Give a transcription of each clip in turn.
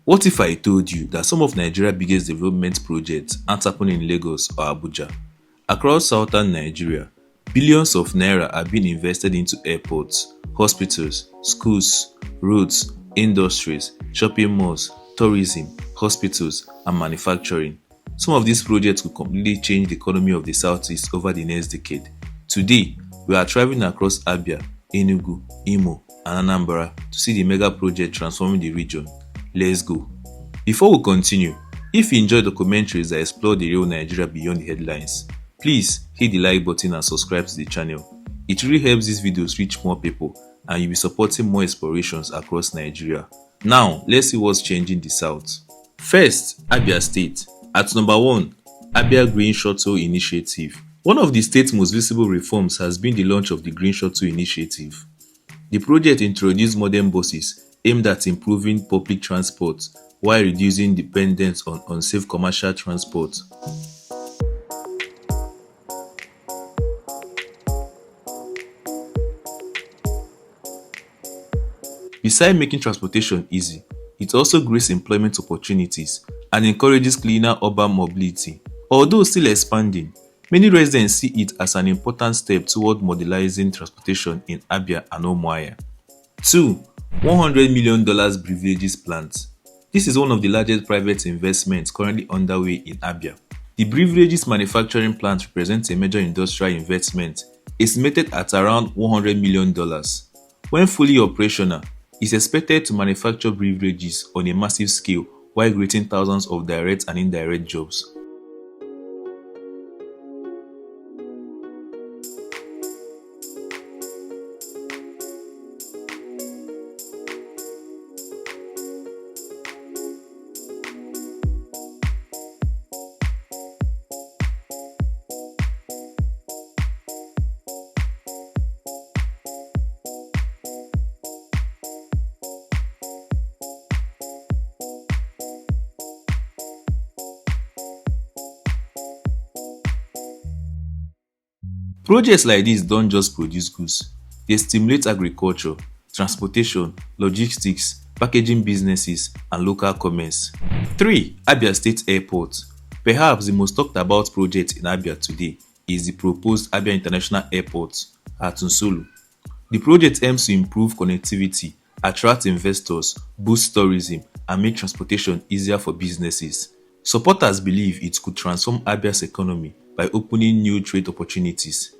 What if I told you that some of Nigeria's biggest development projects aren't happening in Lagos or Abuja? Across southern Nigeria, billions of naira are being invested into airports, hospitals, schools, roads, industries, shopping malls, tourism, hospitals, and manufacturing. Some of these projects will completely change the economy of the southeast over the next decade. Today, we are traveling across Abia, Enugu, Imo, and Anambra to see the mega project transforming the region. Let's go. Before we continue, if you enjoy documentaries that explore the real Nigeria beyond the headlines, please hit the like button and subscribe to the channel. It really helps these videos reach more people and you'll be supporting more explorations across Nigeria. Now, let's see what's changing the south. First, Abia State. At number 1, Abia Green Shuttle Initiative. One of the state's most visible reforms has been the launch of the Green Shuttle Initiative. The project introduced modern buses aimed at improving public transport while reducing dependence on unsafe commercial transport. Besides making transportation easy, it also creates employment opportunities and encourages cleaner urban mobility. Although still expanding, many residents see it as an important step toward modernizing transportation in Abia and Umuahia. 2. $100 million beverages plant. This is one of the largest private investments currently underway in Abia. The beverages manufacturing plant represents a major industrial investment estimated at around $100 million. When fully operational, it's expected to manufacture beverages on a massive scale while creating thousands of direct and indirect jobs. Projects like this don't just produce goods, they stimulate agriculture, transportation, logistics, packaging businesses, and local commerce. 3. Abia State Airport. Perhaps the most talked about project in Abia today is the proposed Abia International Airport at Nsulu. The project aims to improve connectivity, attract investors, boost tourism, and make transportation easier for businesses. Supporters believe it could transform Abia's economy by opening new trade opportunities.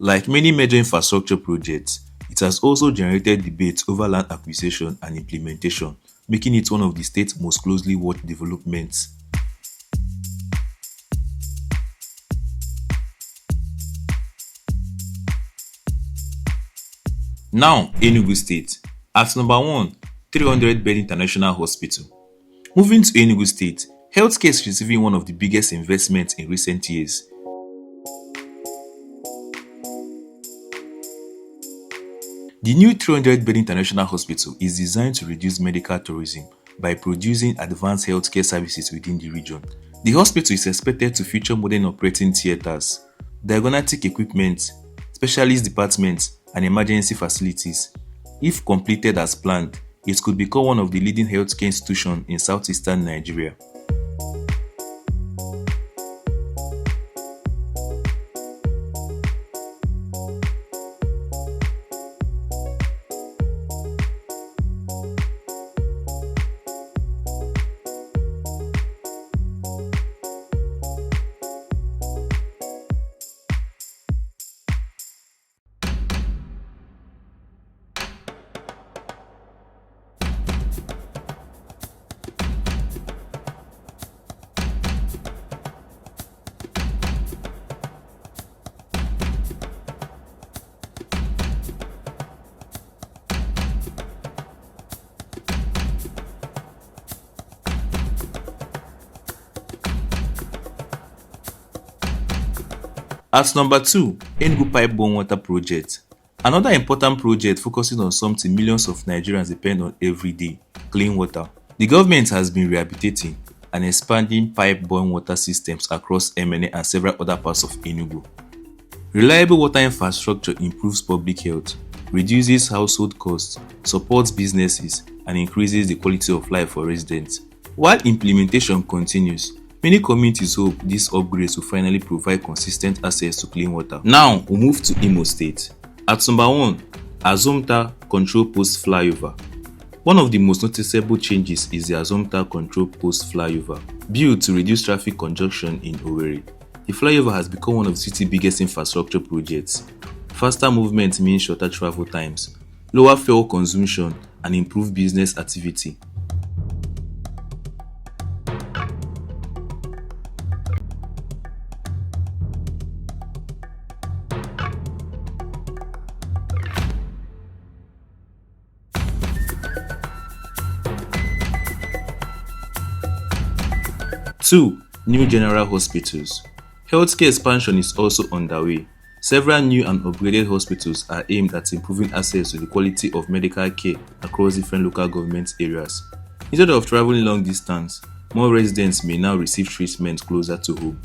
Like many major infrastructure projects, it has also generated debates over land acquisition and implementation, making it one of the state's most closely watched developments. Now, Enugu State. At number 1, 300-bed International Hospital. Moving to Enugu State, healthcare is receiving one of the biggest investments in recent years. The new 300-bed International Hospital is designed to reduce medical tourism by producing advanced healthcare services within the region. The hospital is expected to feature modern operating theaters, diagnostic equipment, specialist departments, and emergency facilities. If completed as planned, it could become one of the leading healthcare institutions in southeastern Nigeria. At number 2, Enugu pipe-borne water project. Another important project focusing on something millions of Nigerians depend on every day: clean water. The government has been rehabilitating and expanding pipe-borne water systems across MNA and several other parts of Enugu. Reliable water infrastructure improves public health, reduces household costs, supports businesses, and increases the quality of life for residents. While implementation continues, many communities hope these upgrades will finally provide consistent access to clean water. Now, we move to Imo State. At number 1, Azomta Control Post Flyover. One of the most noticeable changes is the Azomta Control Post Flyover, built to reduce traffic congestion in Owerri. The flyover has become one of the city's biggest infrastructure projects. Faster movement means shorter travel times, lower fuel consumption, and improved business activity. Two, new general hospitals. Healthcare expansion is also underway. Several new and upgraded hospitals are aimed at improving access to the quality of medical care across different local government areas. Instead of traveling long distance, more residents may now receive treatment closer to home.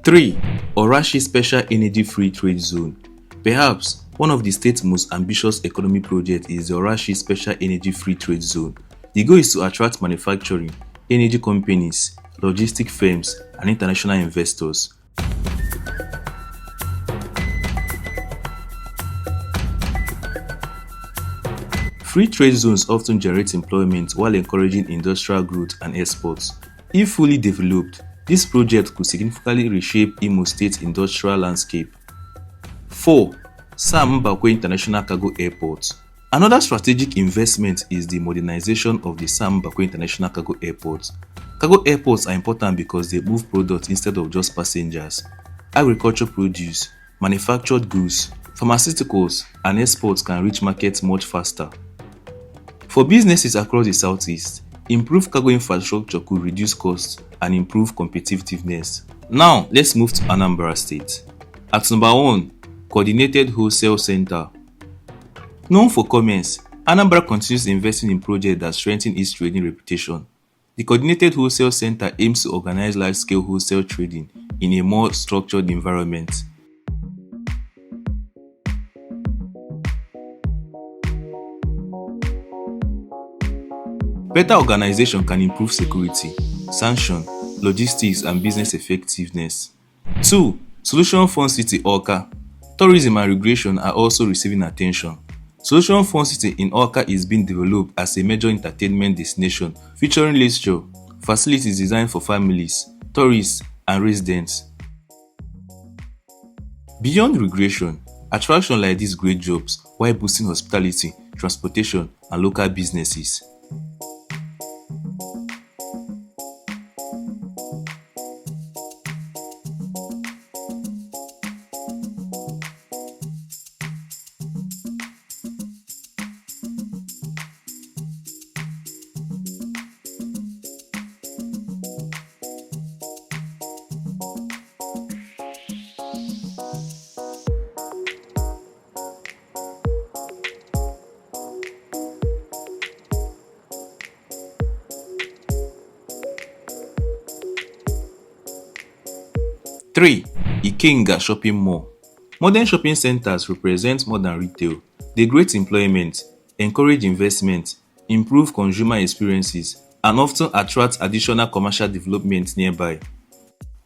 Three, Orashi Special Energy Free Trade Zone. Perhaps one of the state's most ambitious economic projects is the Orashi Special Energy Free Trade Zone. The goal is to attract manufacturing, energy companies, logistic firms, and international investors. Free trade zones often generate employment while encouraging industrial growth and exports. If fully developed, this project could significantly reshape Imo State's industrial landscape. 4. Sam Mbakwe International Cargo Airport. Another strategic investment is the modernization of the Sam Mbakwe International Cargo Airport. Cargo airports are important because they move products instead of just passengers. Agricultural produce, manufactured goods, pharmaceuticals, and exports can reach markets much faster. For businesses across the southeast, improved cargo infrastructure could reduce costs and improve competitiveness. Now, let's move to Anambra State. At number 1, Coordinated Wholesale Center. Known for commerce, Anambra continues investing in projects that strengthen its trading reputation. The Coordinated Wholesale Center aims to organize large-scale wholesale trading in a more structured environment. Better organization can improve security, sanction, logistics, and business effectiveness. 2. Solution Fund City Awka. Tourism and recreation are also receiving attention. Solution Fund City in Awka is being developed as a major entertainment destination featuring leisure, facilities designed for families, tourists, and residents. Beyond recreation, attractions like these create jobs while boosting hospitality, transportation, and local businesses. Three, Ikenga Shopping Mall. Modern shopping centers represent more than retail. They create employment, encourage investment, improve consumer experiences, and often attract additional commercial development nearby.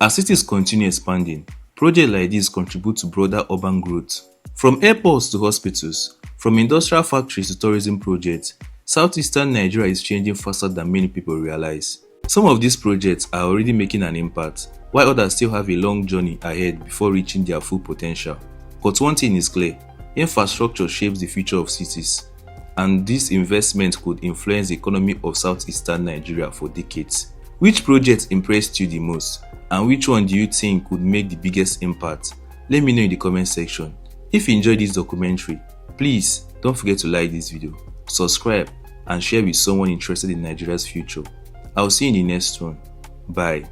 As cities continue expanding, projects like this contribute to broader urban growth. From airports to hospitals, from industrial factories to tourism projects, southeastern Nigeria is changing faster than many people realize. Some of these projects are already making an impact, while others still have a long journey ahead before reaching their full potential. But one thing is clear: infrastructure shapes the future of cities. and this investment could influence the economy of southeastern Nigeria for decades. Which project impressed you the most, and which one do you think could make the biggest impact? Let me know in the comment section. If you enjoyed this documentary, please don't forget to like this video, subscribe, and share with someone interested in Nigeria's future. I'll see you in the next one. Bye.